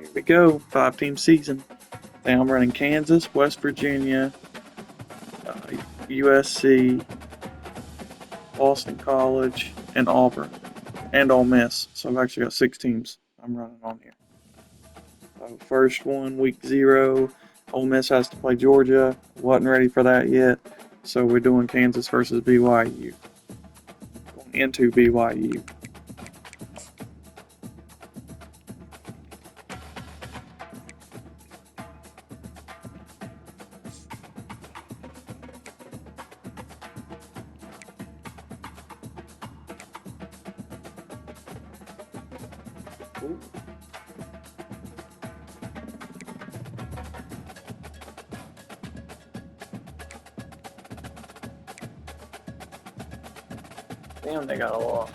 Here we go, 5-team season. Now I'm running Kansas, West Virginia, USC, Boston College, and Auburn, and Ole Miss. So I've actually got 6 teams I'm running on here. So first one, week 0, Ole Miss has to play Georgia. Wasn't ready for that yet, so we're doing Kansas versus BYU. Going into BYU. Ooh. Damn, they got a lot.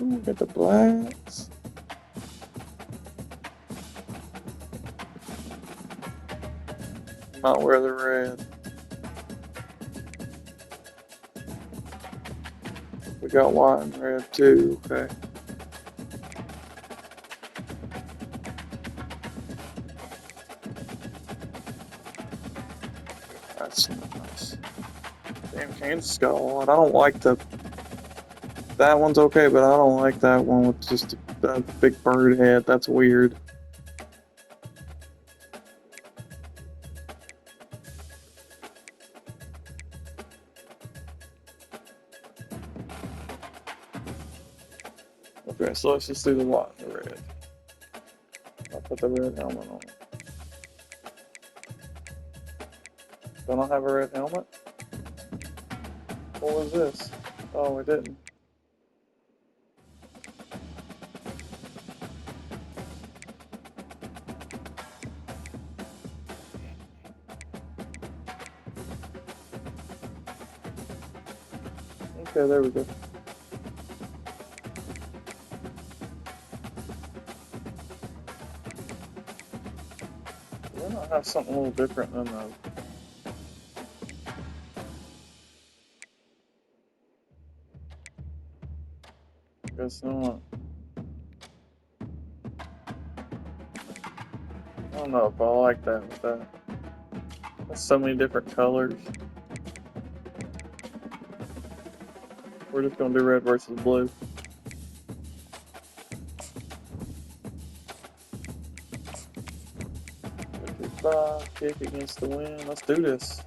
Ooh, got the blacks. Not wear the red. We got white and red too, okay. That's nice. Damn, Kansas got a lot. I don't like that one's okay, but I don't like that one with just that big bird head. That's weird. Okay, so let's just do the white and the red. I'll put the red helmet on. Don't I have a red helmet? What was this? Oh, we didn't. Okay, there we go. Why not have something a little different than the... Guess not. I don't know if I like that with that. That's so many different colors. We're just gonna do red versus blue. Kick against the wind. Let's do this.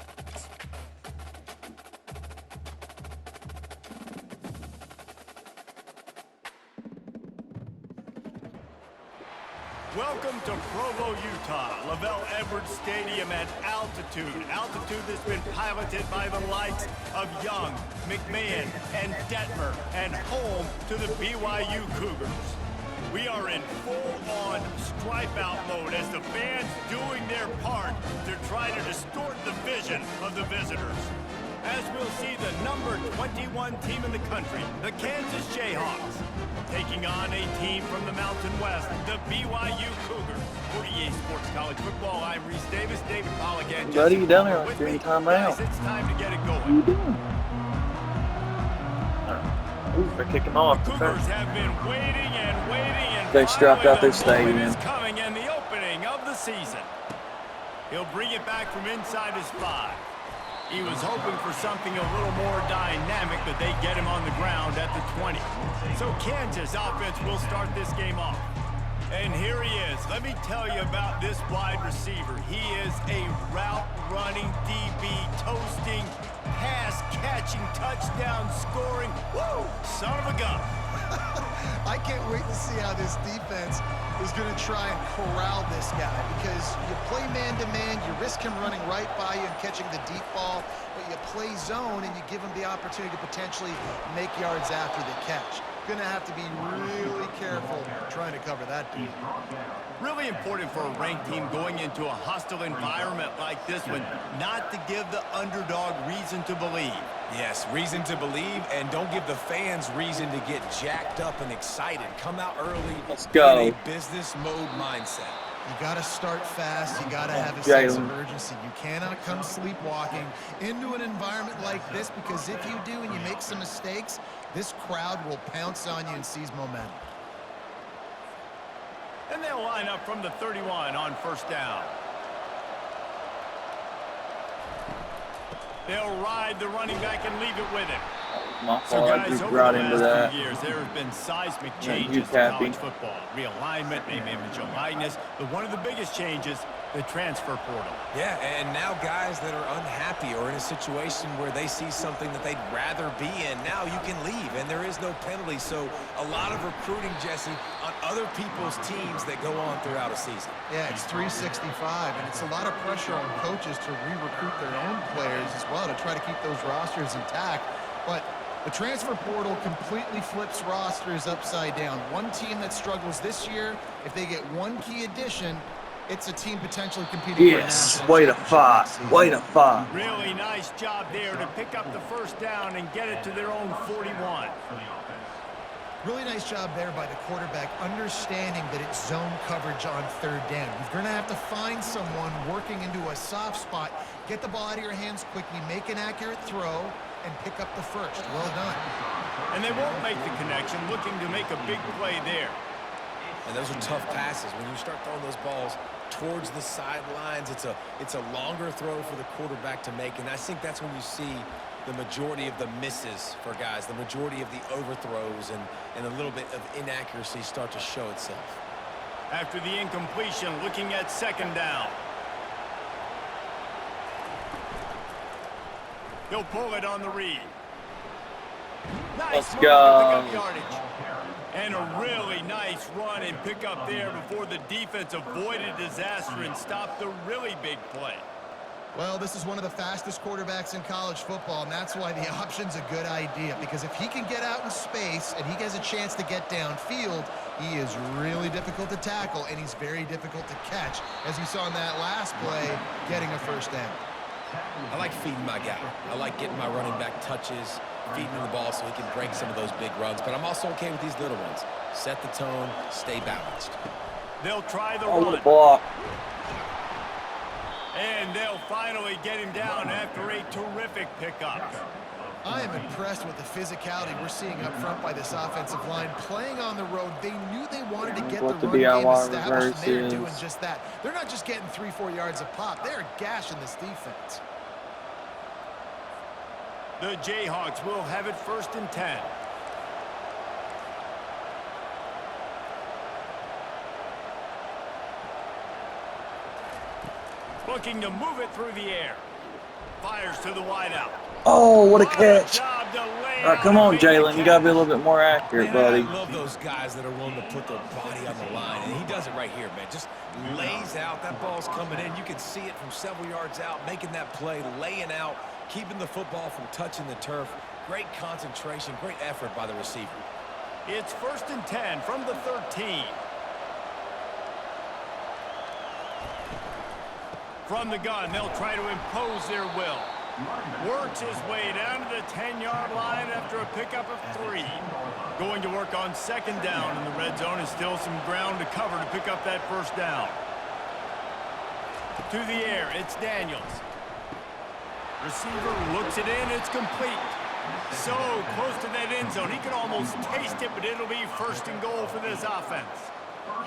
Welcome to Provo, Utah, Lavelle Edwards Stadium at altitude. Altitude that's been piloted by the likes of Young, McMahon, and Detmer, and home to the BYU Cougars. We are in full-on stripe-out mode as the fans doing their part to try to distort the vision of the visitors. As we'll see the number 21 team in the country, the Kansas Jayhawks, taking on a team from the Mountain West, the BYU Cougars. 48 Sports College Football, I'm Reese Davis, David Pollock, and Buddy, you down Palmer there with during me. timeout? Guys, it's time to get it going. What are you doing? Ooh, they're kicking off. The Cougars have been waiting and waiting, and They strapped out their the moment stadium. is coming and the opening of the season. He'll bring it back from inside his 5. He was hoping for something a little more dynamic, but they get him on the ground at the 20. So Kansas offense will start this game off. And here he is. Let me tell you about this wide receiver. He is a route-running DB, toasting, pass-catching, touchdown-scoring, woo, son of a gun. I can't wait to see how this defense is going to try and corral this guy, because you play man-to-man, you risk him running right by you and catching the deep ball, but you play zone and you give him the opportunity to potentially make yards after the catch. Going to have to be really careful trying to cover that deep. Really important for a ranked team going into a hostile environment like this one, not to give the underdog reason to believe. Yes, reason to believe, and don't give the fans reason to get jacked up and excited. Come out early. Let's go. In a business mode mindset. You got to start fast. You got to have a sense of Jalen. urgency. You cannot come sleepwalking into an environment like this, because if you do and you make some mistakes, this crowd will pounce on you and seize momentum. And they'll line up from the 31 on first down. They'll ride the running back and leave it with him. My So fault. I guys, just over brought the into last that. few years, there have been seismic Yeah, you changes to Cappy. college football. Realignment, name, image, and likeness. But one of the biggest changes, the transfer portal. Yeah, and now guys that are unhappy or in a situation where they see something that they'd rather be in, now you can leave, and there is no penalty. So a lot of recruiting, Jesse, on other people's teams that go on throughout a season. Yeah, it's 365, and it's a lot of pressure on coaches to re-recruit their own players as well to try to keep those rosters intact. But the transfer portal completely flips rosters upside down. One team that struggles this year, if they get one key addition, it's a team potentially competing for a Yes, national way to championship fight. next season. Way to fight. Really nice job there to pick up the first down and get it to their own 41. Really nice job there by the quarterback, understanding that it's zone coverage on third down. You're going to have to find someone working into a soft spot, get the ball out of your hands quickly, make an accurate throw, and pick up the first. Well done. And they won't make the connection, looking to make a big play there. And those are tough passes. When you start throwing those balls towards the sidelines, it's a longer throw for the quarterback to make, and I think that's when you see the majority of the misses for guys, the majority of the overthrows and a little bit of inaccuracy start to show itself. After the incompletion, looking at second down. He'll pull it on the read. Nice Let's move go. to pick up yardage. And a really nice run and pick up there before the defense avoided disaster and stopped the really big play. Well, this is one of the fastest quarterbacks in college football, and that's why the option's a good idea, because if he can get out in space and he has a chance to get downfield, he is really difficult to tackle, and he's very difficult to catch, as you saw in that last play, getting a first down. I like feeding my guy. I like getting my running back touches, feeding him the ball so he can break some of those big runs, but I'm also okay with these little ones. Set the tone, stay balanced. They'll try the Oh, run. the block. And they'll finally get him down after a terrific pickup. I am impressed with the physicality we're seeing up front by this offensive line. Playing on the road, they knew they wanted to get What the the run game DIY established, and they're reverse doing is. just that. They're not just getting 3-4 yards a pop. They're gashing this defense. The Jayhawks will have it 1st and 10. Looking to move it through the air. Fires to the wideout. Oh, what a catch. Job to lay All right, come out on, and make the Jalen. You got to be a catch. little bit more accurate, Man, buddy. I love those guys that are willing to put their body on the line, and he does it right here, man. Just lays out. That ball's coming in. You can see it from several yards out, making that play, laying out, keeping the football from touching the turf. Great concentration, great effort by the receiver. It's 1st and 10 from the 13. From the gun, they'll try to impose their will. Works his way down to the 10-yard line after a pickup of 3. Going to work on 2nd down in the red zone, and still some ground to cover to pick up that 1st down. To the air, it's Daniels. Receiver looks it in, it's complete. So close to that end zone, he could almost taste it, but it'll be 1st and goal for this offense.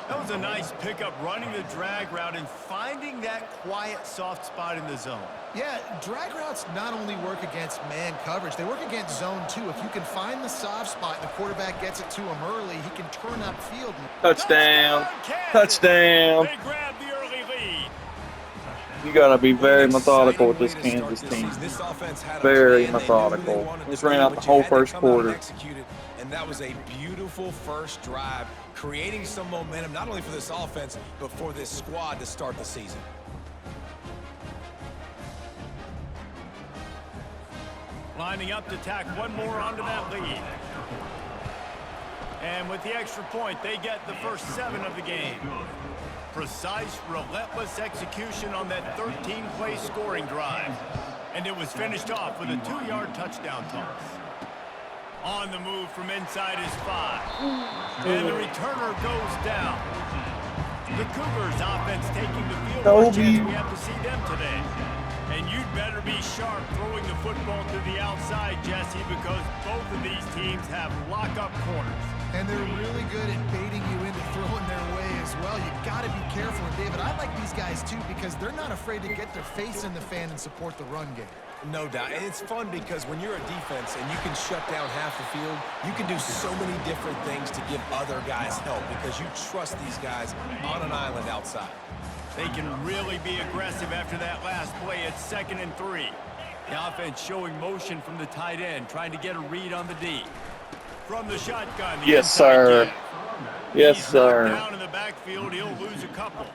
That was a nice pickup, running the drag route and finding that quiet, soft spot in the zone. Yeah, drag routes not only work against man coverage, they work against zone too. If you can find the soft spot and the quarterback gets it to him early, he can turn upfield. Touchdown. Kansas! Touchdown. They grab the early lead. You got to be very Exciting methodical with way this to start Kansas this team. season. This offense had a Very plan. They knew who they methodical. wanted to Just be, ran out but the you whole had to first come out and quarter. execute it, and that was a beautiful first drive, creating some momentum, not only for this offense, but for this squad to start the season. Lining up to tack one more onto that lead. And with the extra point, they get the first 7 of the game. Precise, relentless execution on that 13-play scoring drive. And it was finished off with a 2-yard touchdown toss. On the move from inside his 5. And the returner goes down. The Cougars offense taking the field. What chance we have to see them today. And you'd better be sharp throwing the football to the outside, Jesse, because both of these teams have lock-up corners. And they're really good at baiting you into throwing their way as well. You got to be careful. And David, I like these guys too because they're not afraid to get their face in the fan and support the run game. No doubt. And it's fun because when you're a defense and you can shut down half the field, you can do so many different things to give other guys help because you trust these guys on an island outside. They can really be aggressive after that last play. It's 2nd and 3. The offense showing motion from the tight end, trying to get a read on the D. From the shotgun, the yes, sir. Kick. Yes, He's sir. Down in the backfield, he'll lose a couple.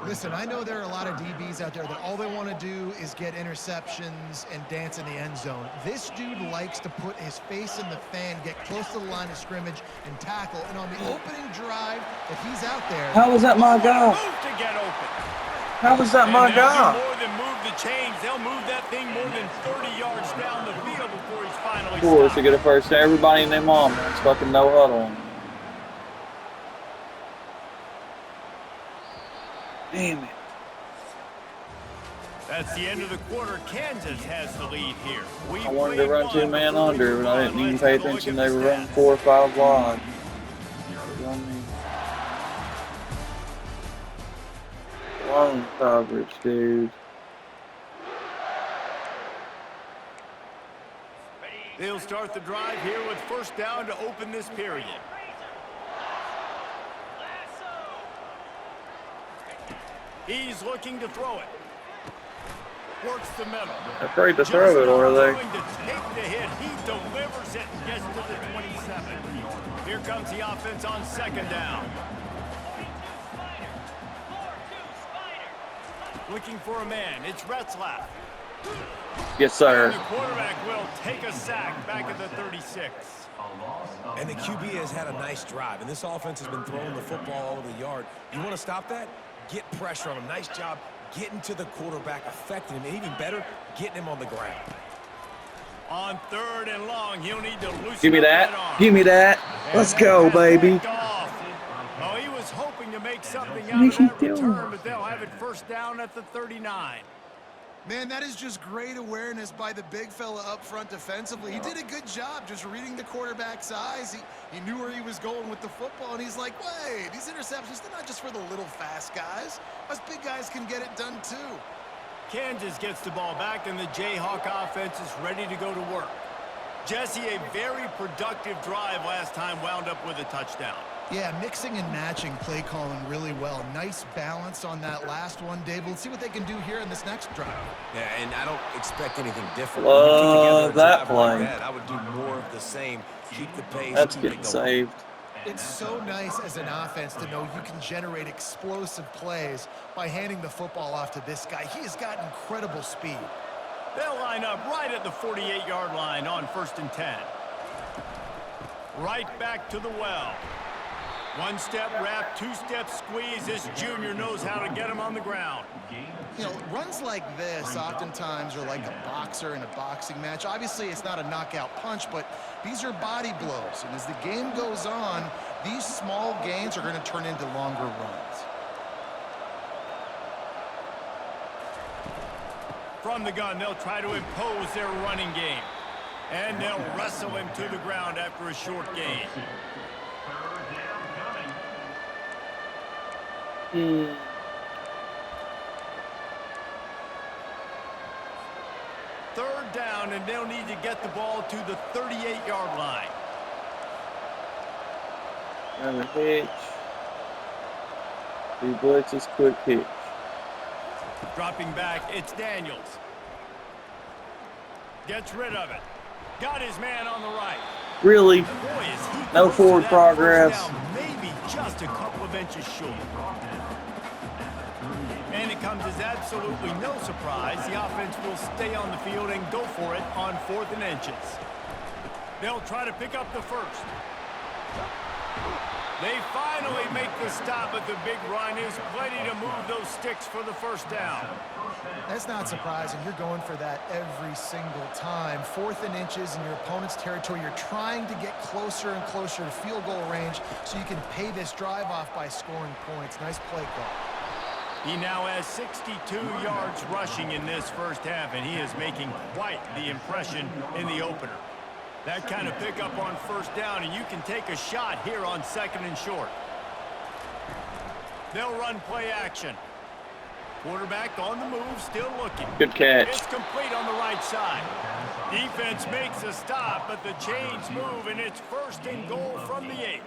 Listen, I know there are a lot of DBs out there that all they want to do is get interceptions and dance in the end zone. This dude likes to put his face in the fan, get close to the line of scrimmage, and tackle. And on the opening drive, if he's out there... How was that my guy? Move to get open. How was that my guy? More than move the chains. They'll move that thing more than 30 yards down the field before he's finally Of course, stopped. to get a first down. Everybody and their mom. It's fucking no huddle. Damn it. That's the end of the quarter. Kansas has the lead here. I wanted to run 2-man under, but I didn't even pay attention. They were running 4 or 5 wide. You know what I mean? Long coverage, dude. They'll start the drive here with first down to open this period. He's looking to throw it. Works the middle. Afraid to throw it, or are they? Going to take the hit. He delivers it and gets to the 27. Here comes the offense on 2nd down. Looking for a man. It's Retzlaff. Yes, sir. And the quarterback will take a sack back at the 36. And the QB has had a nice drive, and this offense has been throwing the football all over the yard. You want to stop that? Get pressure on him. Nice job getting to the quarterback, affecting him, and even better, getting him on the ground. On 3rd and long, he'll need to loosen Give me up that. arm. Give me that. Let's go, baby. Oh, he was hoping to make something out of that return, but they'll have it first down at the 39. Man, that is just great awareness by the big fella up front defensively. He did a good job just reading the quarterback's eyes. He knew where he was going with the football, and he's like, wait, these interceptions, they're not just for the little fast guys. Us big guys can get it done too. Kansas gets the ball back, and the Jayhawk offense is ready to go to work. Jesse, a very productive drive last time, wound up with a touchdown. Yeah, mixing and matching play calling really well. Nice balance on that last one, Dave. We'll see what they can do here in this next drive. Yeah, and I don't expect anything different. Love that Like play. that, I would do more of the same. Keep the pace. That's keep it getting going. saved. It's so nice as an offense to know you can generate explosive plays by handing the football off to this guy. He has got incredible speed. They'll line up right at the 48-yard line on 1st and 10. Right back to the well. One-step wrap, two-step squeeze. This junior knows how to get him on the ground. You know, runs like this oftentimes are like a boxer in a boxing match. Obviously, it's not a knockout punch, but these are body blows. And as the game goes on, these small gains are going to turn into longer runs. From the gun, they'll try to impose their running game. And they'll wrestle him to the ground after a short gain. Third down, and they'll need to get the ball to the 38-yard line. Another hitch. 2 blitzes, quick hitch. Dropping back, it's Daniels. Gets rid of it. Got his man on the right. Really? Boy, is he No close to forward that progress. first down, maybe just a couple of inches short. And it comes as absolutely no surprise. The offense will stay on the field and go for it on 4th and inches. They'll try to pick up the first. They finally make the stop, but the big run is plenty to move those sticks for the first down. That's not surprising. You're going for that every single time. 4th and inches in your opponent's territory. You're trying to get closer and closer to field goal range so you can pay this drive off by scoring points. Nice play call. He now has 62 yards rushing in this first half, and he is making quite the impression in the opener. That kind of pickup on first down, and you can take a shot here on 2nd and short. They'll run play action. Quarterback on the move, still looking. Good catch. It's complete on the right side. Defense makes a stop, but the chains move, and it's 1st and goal from the 8.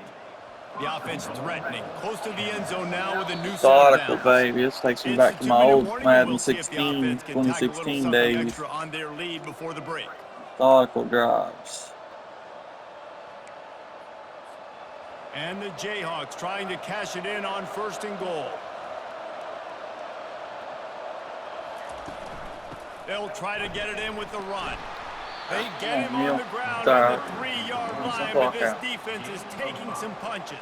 The offense threatening. Close to the end zone now with a new Methodical, set of downs. baby. This takes me back to my old Madden 2016 days. On their lead before the break. Methodical drives. And the Jayhawks trying to cash it in on 1st and goal. They'll try to get it in with the run. They get him on the ground on the 3-yard line, but this defense is taking some punches.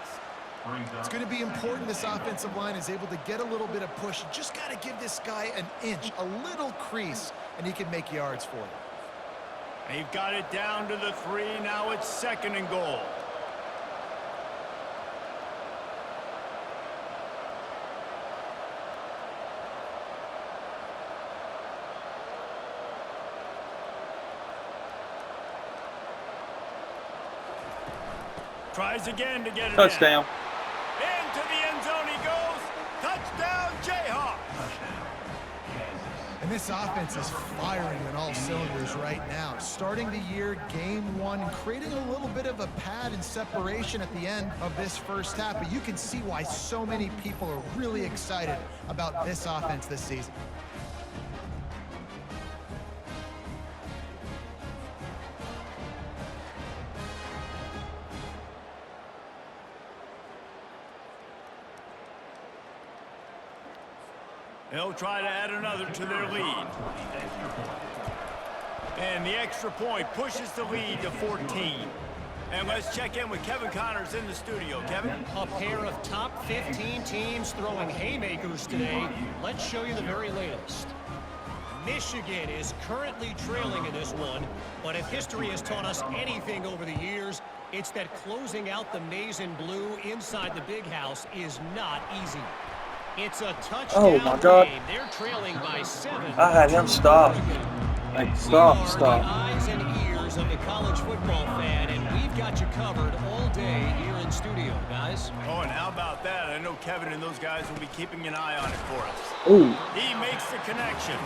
It's going to be important this offensive line is able to get a little bit of push. You just got to give this guy an inch, a little crease, and he can make yards for you. They've got it down to the 3. Now it's 2nd and goal. Tries again to get it Touchdown. Into the end zone he goes. Touchdown, Jayhawks. And this offense is firing on all cylinders right now. Starting the year, game 1, creating a little bit of a pad and separation at the end of this first half. But you can see why so many people are really excited about this offense this season. They'll try to add another to their lead. And the extra point pushes the lead to 14. And let's check in with Kevin Connors in the studio. Kevin? A pair of top 15 teams throwing haymakers today. Let's show you the very latest. Michigan is currently trailing in this one, but if history has taught us anything over the years, it's that closing out the maize and blue inside the big house is not easy. It's a touchdown. Oh my God. Game. They're trailing by 7. I had him stop. Like, stop. The eyes and ears of the college football fan, and we've got you covered all day here in studio, guys. Oh, and how about that? I know Kevin and those guys will be keeping an eye on it for us. Ooh. He makes the connection.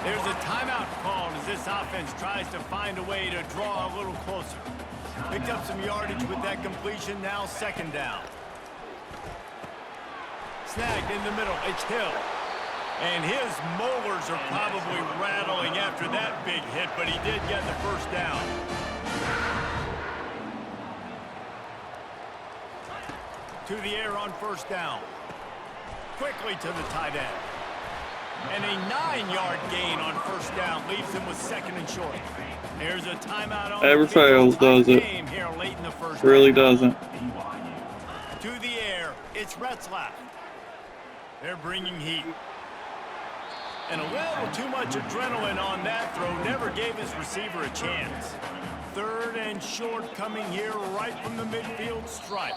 There's a timeout called as this offense tries to find a way to draw a little closer. Picked up some yardage with that completion, now 2nd down. Snagged in the middle, it's Hill. And his molars are probably rattling after that big hit, but he did get the first down. To the air on 1st down. Quickly to the tight end. And a 9-yard gain on 1st down leaves him with 2nd and short. There's a timeout on Never fails, does it? Here late in the first Really half. doesn't. To the air, it's Retzlaff. They're bringing heat. And a little too much adrenaline on that throw never gave his receiver a chance. 3rd and short coming here right from the midfield stripe.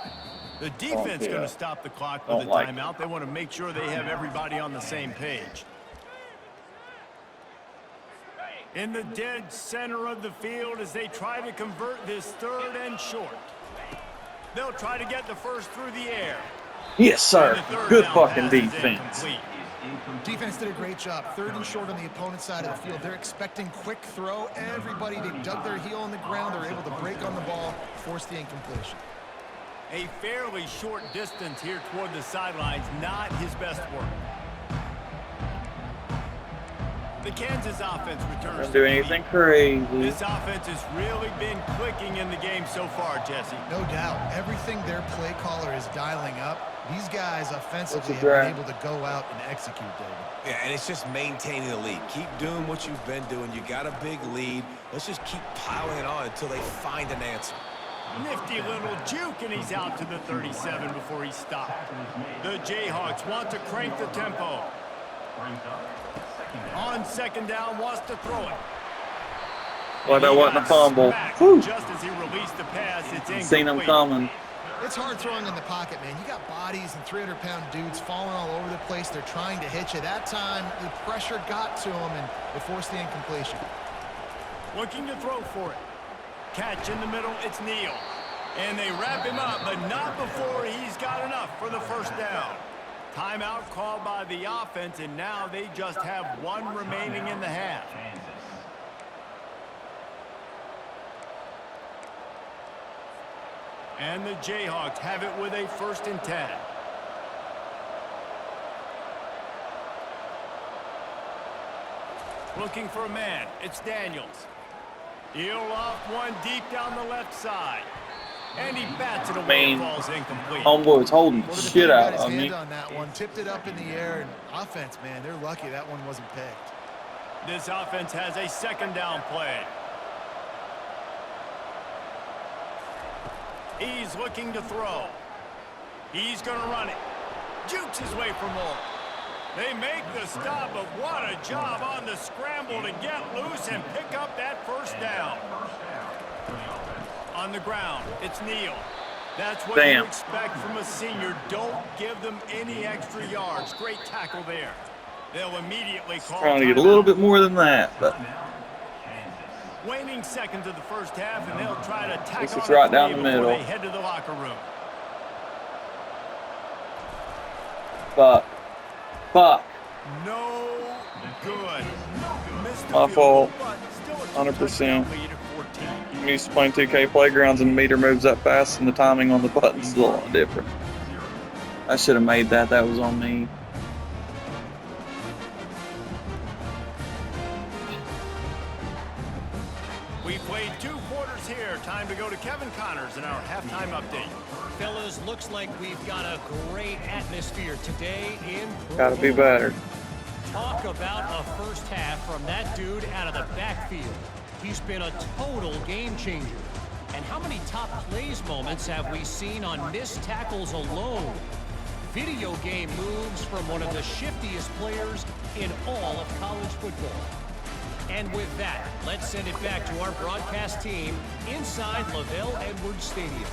The defense going to stop the clock with a timeout. They want to make sure they have everybody on the same page. In the dead center of the field as they try to convert this 3rd and short. They'll try to get the first through the air. Yes, sir. Good fucking defense. Defense did a great job. 3rd and short on the opponent's side of the field. They're expecting quick throw. Everybody, they dug their heel on the ground. They're able to break on the ball, force the incompletion. A fairly short distance here toward the sidelines, not his best work. The Kansas offense returns. Don't do anything crazy. This offense has really been clicking in the game so far, Jesse. No doubt. Everything their play caller is dialing up, these guys offensively have been able to go out and execute, David. Yeah, and it's just maintaining the lead. Keep doing what you've been doing. You got a big lead. Let's just keep piling it on until they find an answer. Nifty little juke, and he's out to the 37 before he stopped. The Jayhawks want to crank the tempo. On second down, wants to throw it. Well, that wasn't a fumble. Just as he released the pass, it's incomplete. Seen him coming. It's hard throwing in the pocket, man. You got bodies and 300-pound dudes falling all over the place. They're trying to hit you. That time, the pressure got to him, and it forced the incompletion. Looking to throw for it. Catch in the middle, it's Neal. And they wrap him up, but not before he's got enough for the first down. Timeout called by the offense, and now they just have one remaining in the half. And the Jayhawks have it with a 1st and 10. Looking for a man. It's Daniels. He'll off one deep down the left side. And he bats it away. Falls incomplete. Homeboy was holding the shit out of me. On that one, tipped it up in the air, and offense, man, they're lucky that one wasn't picked. This offense has a 2nd down play. He's looking to throw. He's going to run it. Jukes his way for more. They make the stop, but what a job on the scramble to get loose and pick up that 1st down. On the ground, it's Neal. That's what you expect from a senior. Don't give them any extra yards. Great tackle there. They'll immediately call. Trying to get a little bit more than that, but waning seconds of the first half, and they'll try to tackle this is right down the middle. They head to the locker room. Fuck. No good. My fault. 100%. I'm used to playing 2K Playgrounds, and the meter moves that fast, and the timing on the buttons is a lot different. I should have made that. That was on me. We played 2 quarters here. Time to go to Kevin Connors in our halftime update. Fellas, looks like we've got a great atmosphere today in Gotta be better. Talk about a first half from that dude out of the backfield. He's been a total game changer. And how many top plays moments have we seen on missed tackles alone? Video game moves from one of the shiftiest players in all of college football. And with that, let's send it back to our broadcast team inside Lavelle Edwards Stadium.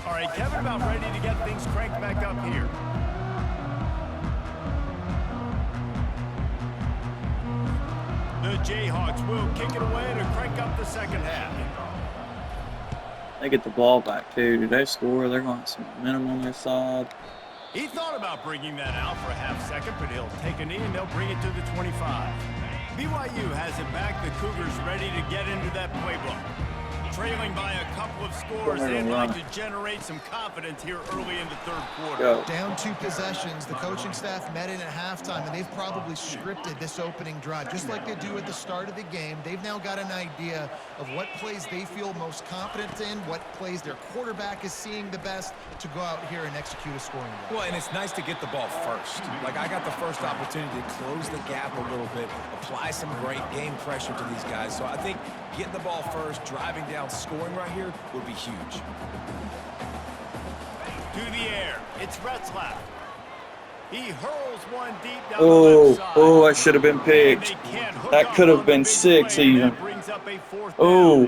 All right, Kevin, about ready to get things cranked back up here. The Jayhawks will kick it away to crank up the second half. They get the ball back, too. Do they score? They're going to have some momentum on their side. He thought about bringing that out for a half second, but he'll take a knee and they'll bring it to the 25. BYU has it back. The Cougars ready to get into that playbook. Trailing by a couple of scores, they'd like to generate some confidence here early in the 3rd quarter. Go. Down 2 possessions. The coaching staff met in at halftime, and they've probably scripted this opening drive. Just like they do at the start of the game, they've now got an idea of what plays they feel most confident in, what plays their quarterback is seeing the best to go out here and execute a scoring drive. Well, and it's nice to get the ball first. Like, I got the first opportunity to close the gap a little bit, apply some great game pressure to these guys. So I think getting the ball first, driving down, scoring right here would be huge. To the air, it's Retzlaff. He hurls one deep down the left side. Oh, I should have been picked. That could have been 6 even. Oh.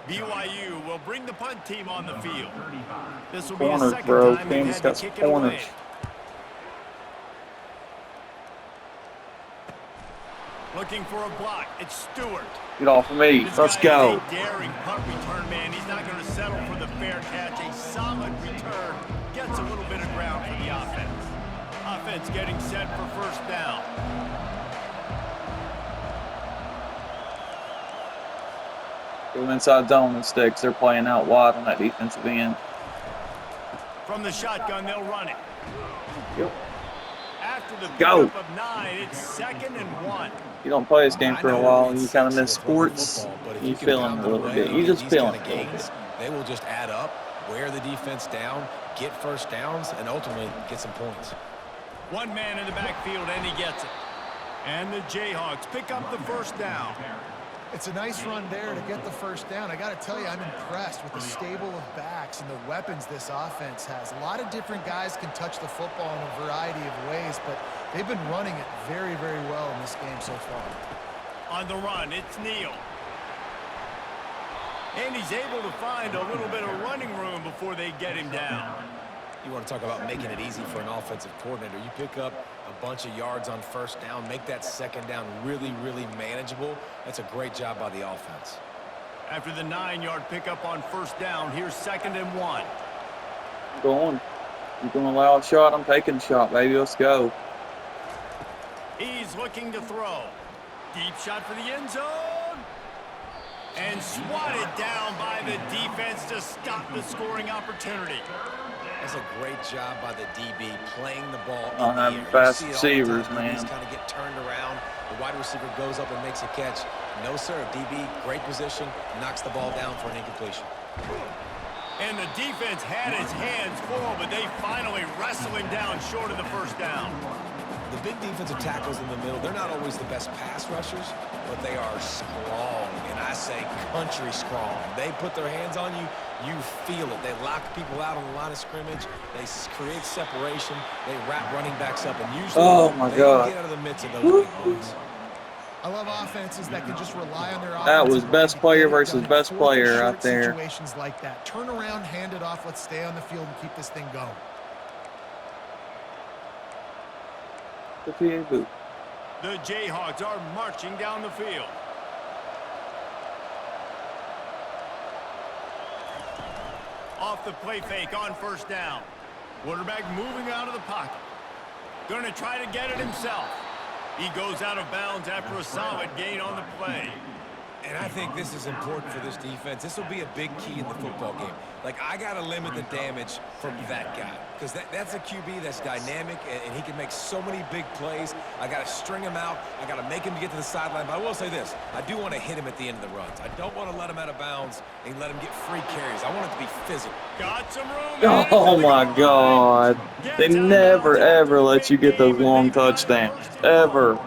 BYU will bring the punt team on the field. This will Corners, be a 2nd bro. time they've Kansas had got to some kick it away. corners. Looking for a block. It's Stewart. Get off of me. This Let's guy go. is a daring punt return, man. He's not going to settle for the fair catch. A solid return. Gets a little bit of ground for the offense. Offense getting set for 1st down. Go inside zone instead, because they're playing out wide on that defensive end. From the shotgun, they'll run it. Yep. After the Go. pickup of 9, it's 2nd and 1. You don't play this game for a while, you kind of miss sports. You feeling a little bit. You just feeling it a little bit. They will just add up, wear the defense down, get first downs, and ultimately get some points. One man in the backfield, and he gets it. And the Jayhawks pick up the 1st down. It's a nice run there to get the first down. I got to tell you, I'm impressed with the stable of backs and the weapons this offense has. A lot of different guys can touch the football in a variety of ways, but they've been running it very, very well in this game so far. On the run, it's Neal. And he's able to find a little bit of running room before they get him down. You want to talk about making it easy for an offensive coordinator. You pick up a bunch of yards on first down, make that second down really, really manageable. That's a great job by the offense. After the 9-yard pickup on first down, here's 2nd and 1. I'm going. You're going to allow a shot? I'm taking a shot, baby. Let's go. He's looking to throw. Deep shot for the end zone. And swatted down by the defense to stop the scoring opportunity. That's a great job by the DB playing the ball I'm in the having air. fast You see it all the receivers, time. man. DBs kind of get turned around. The wide receiver goes up and makes a catch. No, sir. DB, great position, knocks the ball down for an incompletion. And the defense had his hands full, but they finally wrestle him down short of the first down. The big defensive tackles in the middle, they're not always the best pass rushers, but they are strong, and I say country strong. They put their hands on you, you feel it. They lock people out on the line of scrimmage. They create separation. They wrap running backs up, and usually they don't get out of the midst of those big boys. I love offenses that can just rely on their offense. That was best player versus best player out there. Situations like that. Turn around, hand it off. Let's stay on the field and keep this thing going. The Jayhawks are marching down the field. Off the play fake on first down. Quarterback moving out of the pocket. Going to try to get it himself. He goes out of bounds after a solid gain on the play. And I think this is important for this defense. This will be a big key in the football game. Like, I got to limit the damage from that guy because that's a QB that's dynamic, and he can make so many big plays. I got to string him out. I got to make him get to the sideline. But I will say this. I do want to hit him at the end of the runs. I don't want to let him out of bounds and let him get free carries. I want it to be physical. Got some room. Oh, my God. They never, ever let you get those long touchdowns. Ever.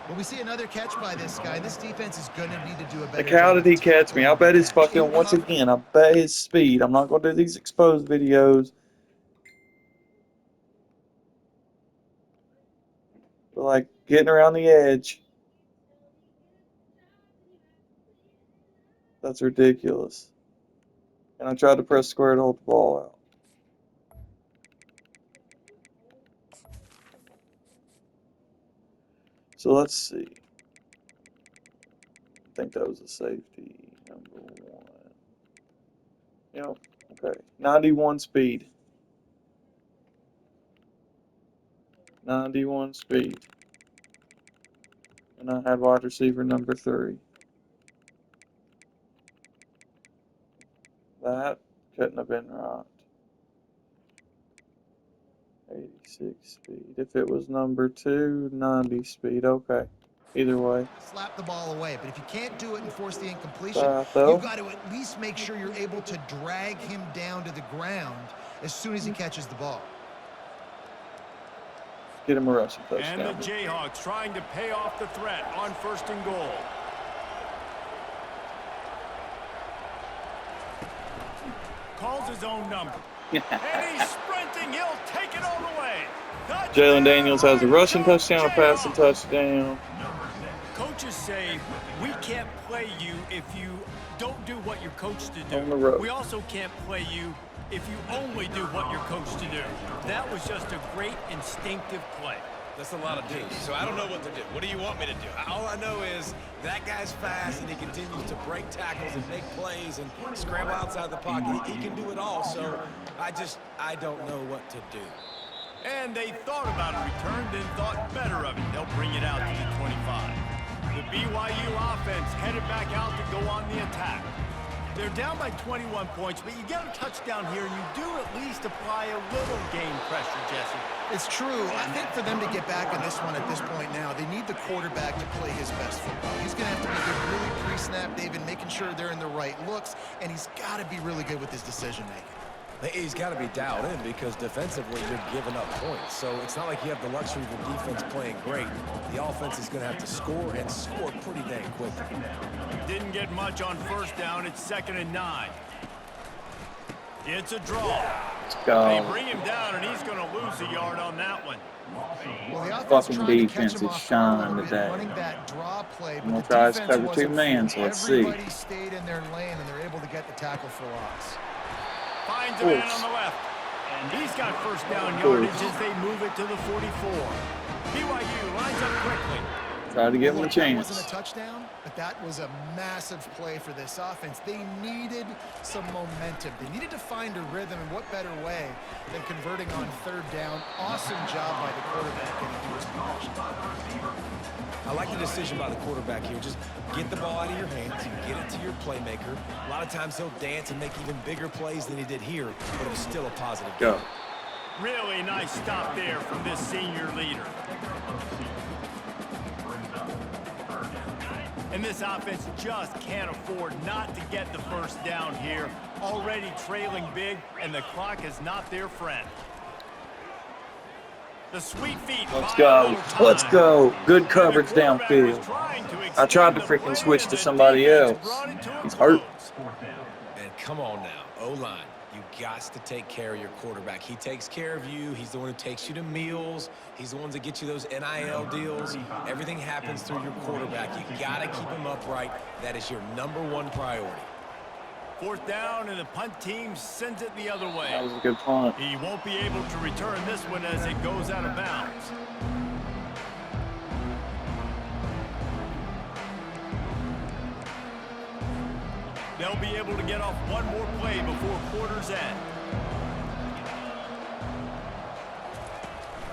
Well, we see another catch by this guy. This defense is going to need to do a better Like, how job did he of catch me? I bet his fucking, once again, I bet his speed. I'm not going to do these exposed videos. But, like, getting around the edge. That's ridiculous. And I tried to press square to hold the ball out. So let's see. I think that was a safety, number 1. Yep, okay. 91 speed. 91 speed. And I had wide receiver number 3. That couldn't have been right. 86 speed. If it was number 2, 90 speed. Okay. Either way. slap the ball away. But if you can't do it and force the incompletion, Though. you've got to at least make sure you're able to drag him down to the ground as soon as he catches the ball. Get him a rushing And the touchdown. Jayhawks trying to pay off the threat on 1st and goal. Calls his own number. And he's sprinting. He'll take it all the way. Jalen Daniels has a rushing touchdown, a passing touchdown. Coaches say we can't play you if you don't do what you're coached to On the do. road. We also can't play you if you only do what you're coached to do. That was just a great instinctive play. That's a lot of do's. So I don't know what to do. What do you want me to do? All I know is that guy's fast and he continues to break tackles and make plays and scramble outside the pocket. He can do it all. So I don't know what to do. And they thought about a return, then thought better of it. They'll bring it out to the 25. The BYU offense headed back out to go on the attack. They're down by 21 points, but you get a touchdown here, and you do at least apply a little game pressure, Jesse. It's true. I think for them to get back in this one at this point now, they need the quarterback to play his best football. He's going to have to be good really pre-snap, David, making sure they're in the right looks, and he's got to be really good with his decision-making. He's got to be dialed in because defensively you're giving up points. So it's not like you have the luxury of the defense playing great. The offense is going to have to score and score pretty dang quickly. Didn't get much on first down. It's 2nd and 9. It's a draw. Let's go. They bring him down, and he's going to lose a yard on that one. Well, the offense Fucking tried to catch defense him is off guard a shine little bit, today. running that draw play, I'm but the gonna try to defense cover wasn't 2 man, fooled. so let's see. Everybody stayed in their lane, and they're able to get the tackle for loss. Finds a man on the left. And he's got first down yardage as they move it to the 44. BYU lines up quickly. Try to give him a That chance. wasn't a touchdown, but that was a massive play for this offense. They needed some momentum. They needed to find a rhythm, and what better way than converting on 3rd down. Awesome job by the quarterback getting to his position. I like the decision by the quarterback here. Just get the ball out of your hands, get it to your playmaker. A lot of times he'll dance and make even bigger plays than he did here, but it was still a positive. Go. Really nice stop there from this senior leader. And this offense just can't afford not to get the first down here. Already trailing big, and the clock is not their friend. The sweet feet. Let's go. Let's go. Good coverage downfield. I tried to freaking switch to somebody else. He's hurt. And come on now, O-line. You got to take care of your quarterback. He takes care of you. He's the one who takes you to meals. He's the one that gets you those NIL deals. Everything happens through your quarterback. You got to keep him upright. That is your #1 priority. 4th down, and the punt team sends it the other way. That was a good punt. He won't be able to return this one as it goes out of bounds. They'll be able to get off one more play before quarter's end.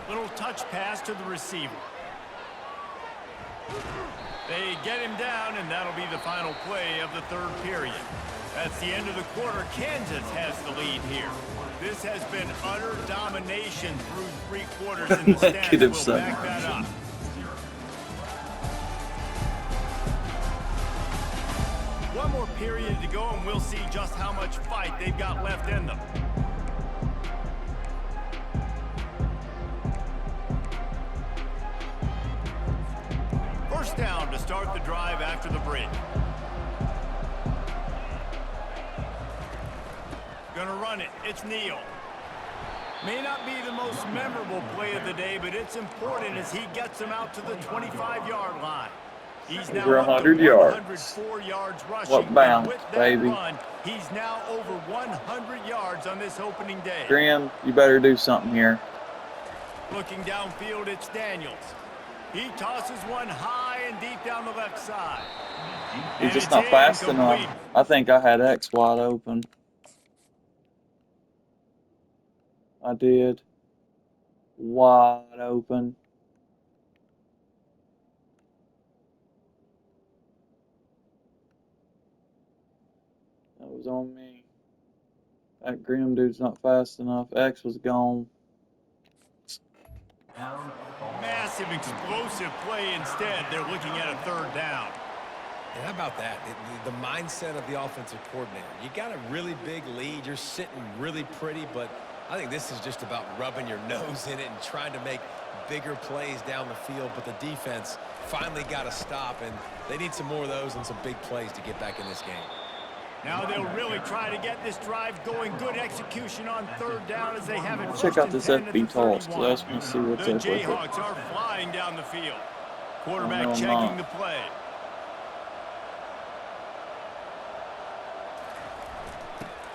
Little touch pass to the receiver. They get him down, and that'll be the final play of the 3rd period. That's the end of the quarter. Kansas has the lead here. This has been utter domination through 3 quarters, and the stats will back that up. One more period to go, and we'll see just how much fight they've got left in them. First down to start the drive after the break. Gonna run it. It's Neal. May not be the most memorable play of the day, but it's important as he gets them out to the 25-yard line. He's now over 100 yards. 104 yards rushing. What bounce, with that baby. Run, he's now over 100 yards on this opening day. Graham, you better do something here. Looking downfield, it's Daniels. He tosses one high and deep down the left side. He's And just it's not fast incomplete. enough. I think I had X wide open. I did. Wide open. That was on me. That Grim dude's not fast enough. X was gone. Massive explosive play instead. They're looking at a 3rd down. And how about that? The mindset of the offensive coordinator. You got a really big lead. You're sitting really pretty, but I think this is just about rubbing your nose in it and trying to make bigger plays down the field. But the defense finally got a stop, and they need some more of those and some big plays to get back in this game. Now they'll really try to get this drive going. Good execution on 3rd down as they have it. Check out this 1st and 10 FB at the toss, because I 31. just want to see what's The up with it. Jayhawks are flying down the field. Quarterback No, I'm checking not. the play.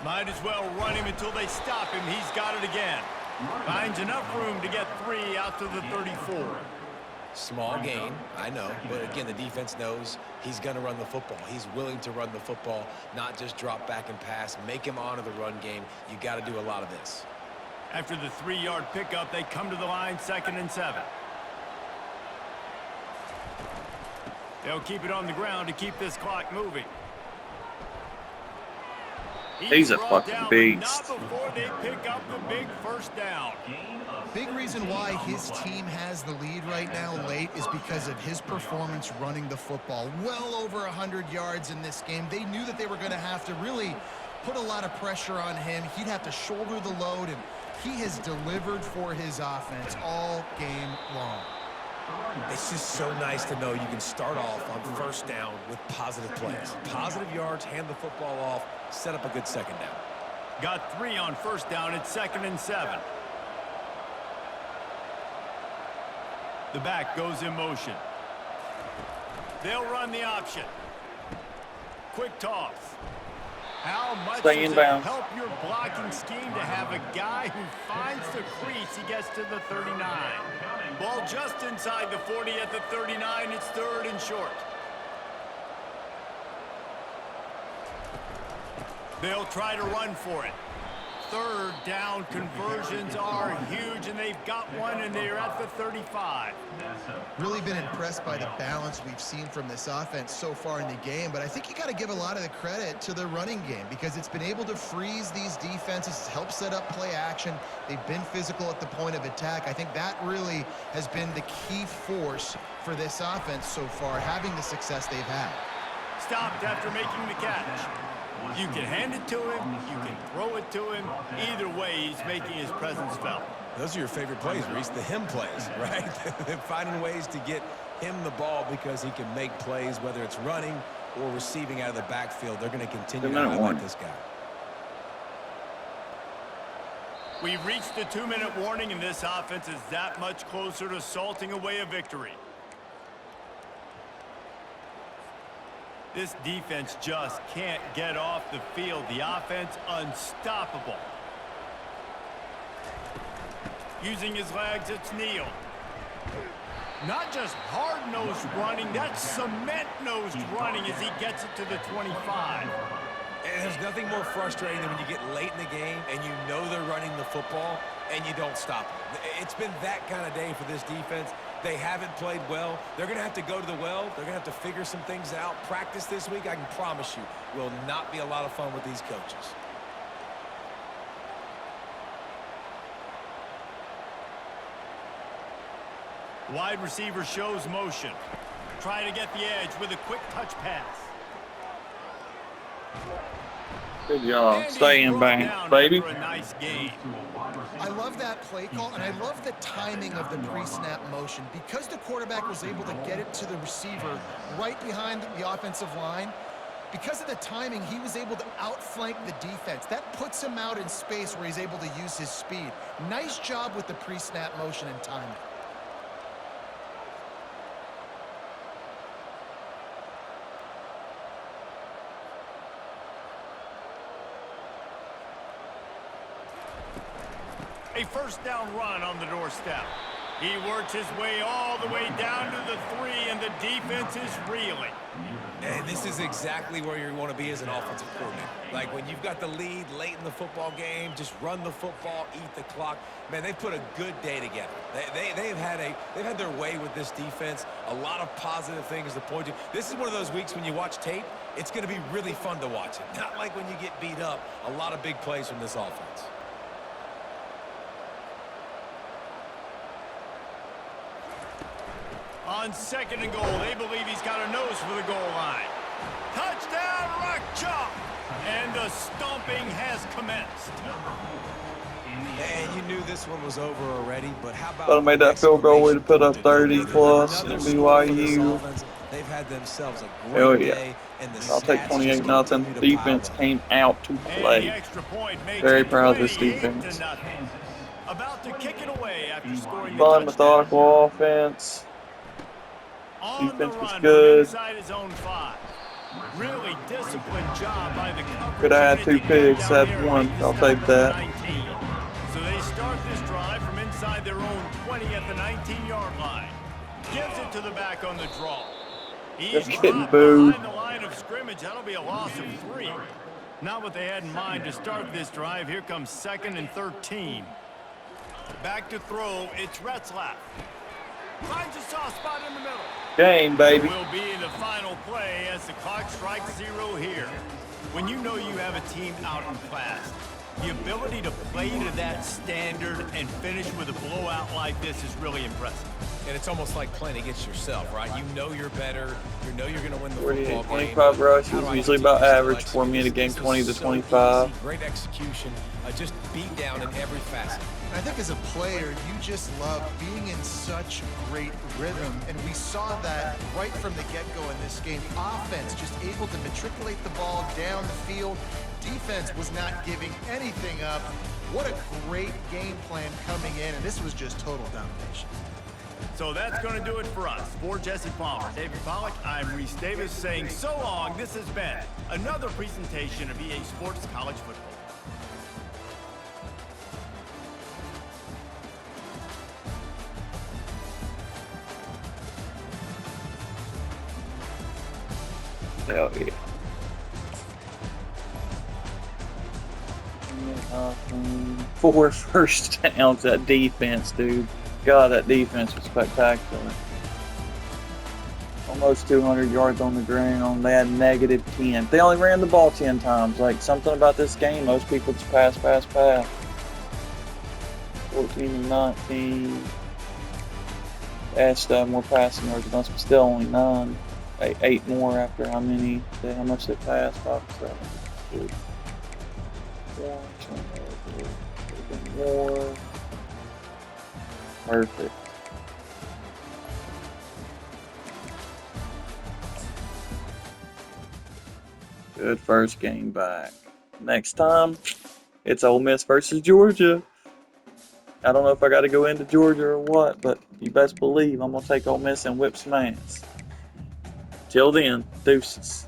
Might as well run him until they stop him. He's got it again. Finds enough room to get 3 out to the 34. Small gain, I know, but again, the defense knows he's going to run the football. He's willing to run the football, not just drop back and pass, make him honor the run game. You got to do a lot of this. After the 3-yard pickup, they come to the line, 2nd and 7. They'll keep it on the ground to keep this clock moving. He's a brought fucking down, but beast. not before they pick up the big first down. Big reason why his team has the lead right now late is because of his performance running the football. Well over 100 yards in this game. They knew that they were going to have to really put a lot of pressure on him. He'd have to shoulder the load, and he has delivered for his offense all game long. It's just so nice to know you can start off on first down with positive plays. Positive yards, hand the football off, set up a good second down. Got 3 on first down. It's 2nd and 7. The back goes in motion. They'll run the option. Quick toss. How much Stay does it inbounds. help your blocking scheme to have a guy who finds the crease? He gets to the 39. Ball just inside the 40 at the 39. It's 3rd and short. They'll try to run for it. 3rd down conversions are huge, and they've got one, and they're at the 35. Really been impressed by the balance we've seen from this offense so far in the game, but I think you got to give a lot of the credit to the running game because it's been able to freeze these defenses, help set up play action. They've been physical at the point of attack. I think that really has been the key force for this offense so far, having the success they've had. Stopped after making the catch. You can hand it to him, you can throw it to him. Either way, he's making his presence felt. Those are your favorite plays, Reese, the him plays, right? Finding ways to get him the ball because he can make plays, whether it's running or receiving out of the backfield. They're going to continue to highlight this guy. We've reached the 2-minute warning, and this offense is that much closer to salting away a victory. This defense just can't get off the field. The offense unstoppable. Using his legs, it's Neal. Not just hard-nosed running, that's cement-nosed running as he gets it to the 25. And there's nothing more frustrating than when you get late in the game and you know they're running the football and you don't stop them. It's been that kind of day for this defense. They haven't played well. They're going to have to go to the well. They're going to have to figure some things out. Practice this week, I can promise you, will not be a lot of fun with these coaches. Wide receiver shows motion. Try to get the edge with a quick touch pass. Good job. And Stay he's in brought bank, down baby. after a nice game. I love that play call, and I love the timing of the pre-snap motion. Because the quarterback was able to get it to the receiver right behind the offensive line, because of the timing, he was able to outflank the defense. That puts him out in space where he's able to use his speed. Nice job with the pre-snap motion and timing. A first down run on the doorstep. He works his way all the way down to the 3, and the defense is reeling. And this is exactly where you want to be as an offensive coordinator. Like when you've got the lead late in the football game, just run the football, eat the clock. Man, they've put a good day together. They've had their way with this defense. A lot of positive things to point to. This is one of those weeks when you watch tape, it's going to be really fun to watch it. Not like when you get beat up. A lot of big plays from this offense. On 2nd and goal, they believe he's got a nose for the goal line. Touchdown, Rock Chalk! And the stomping has commenced. And you knew this one was over already, but how about... Thought I made that field goal way to put up 30 plus in BYU. They've had themselves a Hell great yeah. day, and the I'll take stats just 28-0. continue to Defense pile up. came out to And the play. extra point makes Very it proud of this 28 to defense. nothing. About to kick it away after scoring the Fun, touchdown. methodical offense. On the Defense was run good. from inside his own 5. Really disciplined job by the coverage. Could have had 2 unit to get picks, down had there one. and I'll stop take number that. 19. So they start this drive from inside their own 20 at the 19-yard line. Gives it to the back on the draw. He's Just getting dropped booed. behind the line of scrimmage. That'll be a loss of 3. Not what they had in mind to start this drive. Here comes 2nd and 13. Back to throw. It's Retzlaff. Finds a soft spot in the middle. Game, baby. Will be the final play as the clock strikes 0 here. When you know you have a team out in class, The ability to play to that standard and finish with a blowout like this is really impressive. And it's almost like playing against yourself, right? You know you're better. You know you're going to win the 48, football game. 25 rushes, How do I usually continue about to still average for me in a execute? game, This 20 to was so 25. easy, great execution, just beat down in every facet. I think as a player, you just love being in such great rhythm, and we saw that right from the get-go in this game. Offense just able to matriculate the ball down the field. Defense was not giving anything up. What a great game plan coming in, and this was just total domination. So that's going to do it for us. For Jesse Palmer, David Pollack, I'm Reese Davis saying so long. This has been another presentation of EA Sports College Football. Hell yeah. Four first downs, that defense, dude. God, that defense was spectacular. Almost 200 yards on the ground. They had -10. They only ran the ball 10 times. Like, something about this game, most people just pass. 14 and 19. Asked more passing yards than us, but still only 9. 8 more after how much they passed? 5, 7, 8. 1, more. Perfect. Good first game back. Next time, it's Ole Miss versus Georgia. I don't know if I got to go into Georgia or what, but you best believe I'm going to take Ole Miss and whip some ass. Till then, deuces.